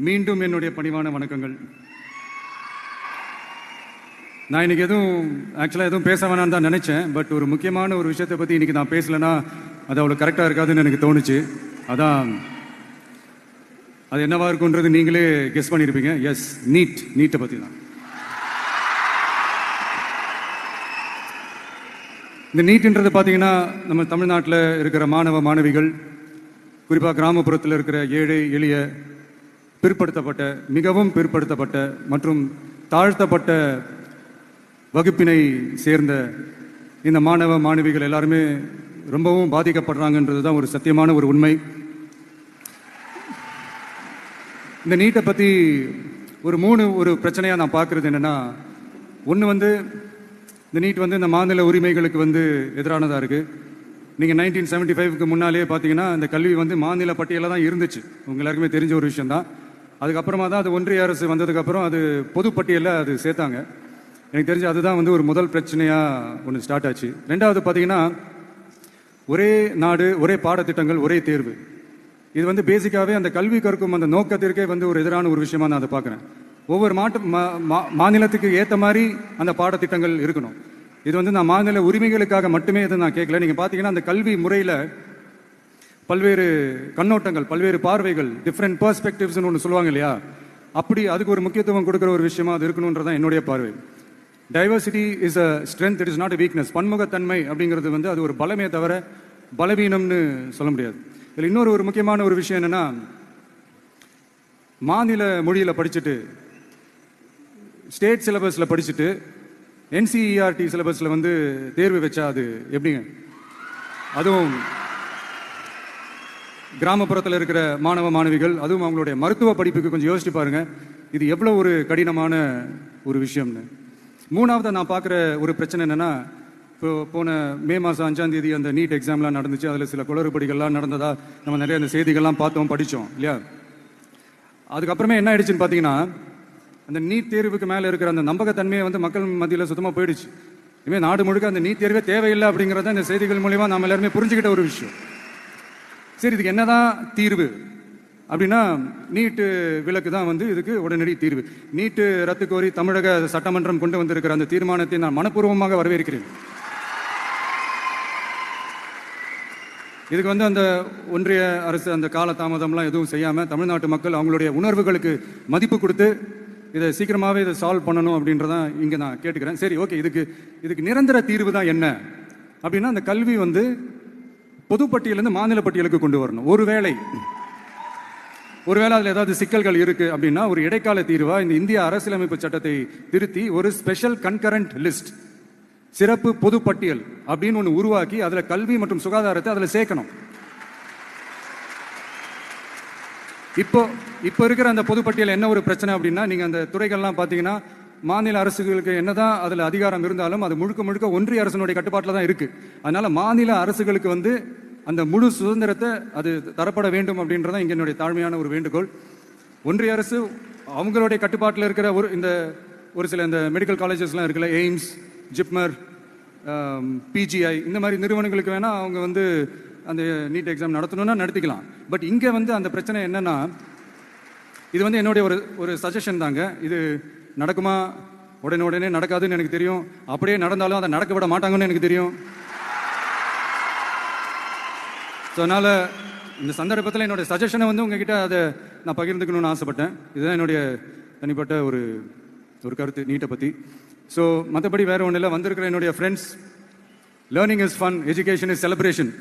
மீண்டும் என்னுடைய பணிவான வணக்கங்கள். நான் இன்னைக்கு எதுவும் பேச வேணான்னு தான் நினைச்சேன். பட் ஒரு முக்கியமான ஒரு விஷயத்தை பற்றி இன்னைக்கு நான் பேசலைன்னா அது அவ்வளோ கரெக்டாக இருக்காதுன்னு எனக்கு தோணுச்சு. அதான் அது என்னவா இருக்குன்றது நீங்களே கெஸ் பண்ணியிருப்பீங்க. எஸ், நீட்டை பற்றி தான். இந்த நீட்ன்றது பார்த்தீங்கன்னா நம்ம தமிழ்நாட்டில் இருக்கிற மாணவ மாணவிகள், குறிப்பாக கிராமப்புறத்தில் இருக்கிற ஏழை எளிய பிற்படுத்தப்பட்ட, மிகவும் பிற்படுத்தப்பட்ட மற்றும் தாழ்த்தப்பட்ட வகுப்பினை சேர்ந்த இந்த மாணவ மாணவிகள் எல்லாருமே ரொம்பவும் பாதிக்கப்படுறாங்கன்றது தான் ஒரு சத்தியமான ஒரு உண்மை. இந்த நீட்டை பற்றி ஒரு பிரச்சனையாக நான் பார்க்குறது என்னென்னா, ஒன்று இந்த நீட் இந்த மாநில உரிமைகளுக்கு எதிரானதாக இருக்குது. நீங்கள் 1975க்கு முன்னாலே பார்த்தீங்கன்னா இந்த கல்வி மாநில பட்டியலில் தான் இருந்துச்சு. உங்க எல்லாருக்குமே தெரிஞ்ச ஒரு விஷயந்தான். அதுக்கப்புறமா தான் அது ஒன்றிய அரசு வந்ததுக்கப்புறம் அது பொதுப்பட்டியலில் அது சேர்த்தாங்க. எனக்கு தெரிஞ்சு அதுதான் ஒரு முதல் பிரச்சனையாக ஒன்று ஸ்டார்ட் ஆச்சு. ரெண்டாவது பார்த்தீங்கன்னா, ஒரே நாடு, ஒரே பாடத்திட்டங்கள், ஒரே தேர்வு. இது பேசிக்காகவே அந்த கல்வி கற்கும் அந்த நோக்கத்திற்கே ஒரு எதிரான ஒரு விஷயமா நான் அதை பார்க்குறேன். ஒவ்வொரு மாநிலத்துக்கு ஏற்ற மாதிரி அந்த பாடத்திட்டங்கள் இருக்கணும். இது நான் மாநில உரிமைகளுக்காக மட்டுமே இதை நான் கேட்கல. நீங்கள் பார்த்தீங்கன்னா அந்த கல்வி முறையில் பல்வேறு கண்ணோட்டங்கள், பல்வேறு பார்வைகள், டிஃப்ரெண்ட் பெர்ஸ்பெக்டிவ்ஸ்னு ஒன்று சொல்லுவாங்க இல்லையா, அப்படி அதுக்கு ஒரு முக்கியத்துவம் கொடுக்குற ஒரு விஷயமா அது இருக்கணுன்றதான் என்னுடைய பார்வை. Diversity is a strength, it is not a weakness. பன்முகத்தன்மை அப்படிங்கிறது அது ஒரு பலமே தவிர பலவீனம்னு சொல்ல முடியாது. இதில் இன்னொரு முக்கியமான ஒரு விஷயம் என்னன்னா, மாநில மொழியில் படிச்சுட்டு, ஸ்டேட் சிலபஸில் படிச்சுட்டு NCERT சிலபஸில் தேர்வு வச்சா அது எப்படிங்க? அதுவும் கிராமப்புறத்தில் இருக்கிற மாணவ மாணவிகள், அதுவும் அவங்களுடைய மருத்துவ படிப்புக்கு கொஞ்சம் யோசிச்சு பாருங்க, இது எவ்வளோ ஒரு கடினமான ஒரு விஷயம்னு. மூணாவது நான் பார்க்குற ஒரு பிரச்சனை என்னன்னா, இப்போ போன மே மாதம் 5ஆம் தேதி அந்த நீட் எக்ஸாம்லாம் நடந்துச்சு. அதில் சில குளறுபடிகள்லாம் நடந்ததா நம்ம நிறைய அந்த செய்திகள்லாம் பார்த்தோம், படித்தோம் இல்லையா. அதுக்கப்புறமே என்ன ஆயிடுச்சுன்னு பார்த்தீங்கன்னா, அந்த நீட் தேர்வுக்கு மேலே இருக்கிற அந்த நம்பகத்தன்மையை மக்கள் மத்தியில் சுத்தமாக போயிடுச்சு. இனிமேல் நாடு முழுக்க அந்த நீட் தேர்வே தேவையில்லை அப்படிங்கிறத இந்த செய்திகள் மூலிமா நம்ம எல்லாருமே புரிஞ்சுக்கிட்ட ஒரு விஷயம். சரி, இதுக்கு என்னதான் தீர்வு அப்படின்னா, நீட்டு விலக்கு தான் இதுக்கு உடனடி தீர்வு. நீட்டு ரத்து கோரி தமிழக சட்டமன்றம் கொண்டு வந்திருக்கிற அந்த தீர்மானத்தை நான் மனப்பூர்வமாக வரவேற்கிறேன். இதுக்கு அந்த ஒன்றிய அரசு அந்த கால தாமதம்லாம் எதுவும் செய்யாமல் தமிழ்நாட்டு மக்கள் அவங்களுடைய உணர்வுகளுக்கு மதிப்பு கொடுத்து இதை சீக்கிரமாகவே இதை சால்வ் பண்ணணும் அப்படின்றதான் இங்கே நான் கேட்டுக்கிறேன். சரி, ஓகே, இதுக்கு நிரந்தர தீர்வு தான் என்ன அப்படின்னா, அந்த கல்வி பொதுப்பட்டியலேருந்து மாநில பட்டியலுக்கு கொண்டு வரணும். ஒருவேளை அதில் ஏதாவது சிக்கல்கள் இருக்கு அப்படின்னா, ஒரு இடைக்கால தீர்வா இந்த இந்திய அரசியலமைப்பு சட்டத்தை திருத்தி ஒரு ஸ்பெஷல் கன்கரண்ட் லிஸ்ட், சிறப்பு பொதுப்பட்டியல் அப்படின்னு ஒன்று உருவாக்கி அதில் கல்வி மற்றும் சுகாதாரத்தை அதில் சேர்க்கணும். இப்போ இருக்கிற அந்த பொதுப்பட்டியல் என்ன ஒரு பிரச்சனை அப்படின்னா, நீங்க அந்த துறைகள்லாம் பார்த்தீங்கன்னா, மாநில அரசுகளுக்கு என்னதான் அதில் அதிகாரம் இருந்தாலும் அது முழுக்க ஒன்றிய அரசினுடைய கட்டுப்பாட்டில் தான் இருக்கு. அதனால மாநில அரசுகளுக்கு அந்த முழு சுதந்திரத்தை அது தரப்பட வேண்டும் அப்படின்றதான் இங்க என்னுடைய தாழ்மையான ஒரு வேண்டுகோள். ஒன்றிய அரசு அவங்களுடைய கட்டுப்பாட்டில் இருக்கிற ஒரு சில இந்த மெடிக்கல் காலேஜஸ்லாம் இருக்குல்ல, எய்ம்ஸ், ஜிப்மர், PGI, இந்த மாதிரி நிறுவனங்களுக்கு வேணா அவங்க அந்த நீட் எக்ஸாம் நடத்தணும்னா நடத்திக்கலாம். பட் இங்கே அந்த பிரச்சனை என்னன்னா, இது என்னுடைய ஒரு சஜஷன் தாங்க. இது நடக்குமா? உடனே நடக்காதுன்னு எனக்கு தெரியும். அப்படியே நடந்தாலும் அதை நடக்க விட மாட்டாங்கன்னு எனக்கு தெரியும். ஸோ அதனால் இந்த சந்தர்ப்பத்தில் என்னுடைய சஜஷனை உங்ககிட்ட அதை நான் பகிர்ந்துக்கணும்னு ஆசைப்பட்டேன். இதுதான் என்னுடைய தனிப்பட்ட ஒரு கருத்து நீட்டை பற்றி. ஸோ மற்றபடி வேறு ஒன்றும் இல்லை. வந்திருக்கிற என்னுடைய friends, learning is fun, education is celebration.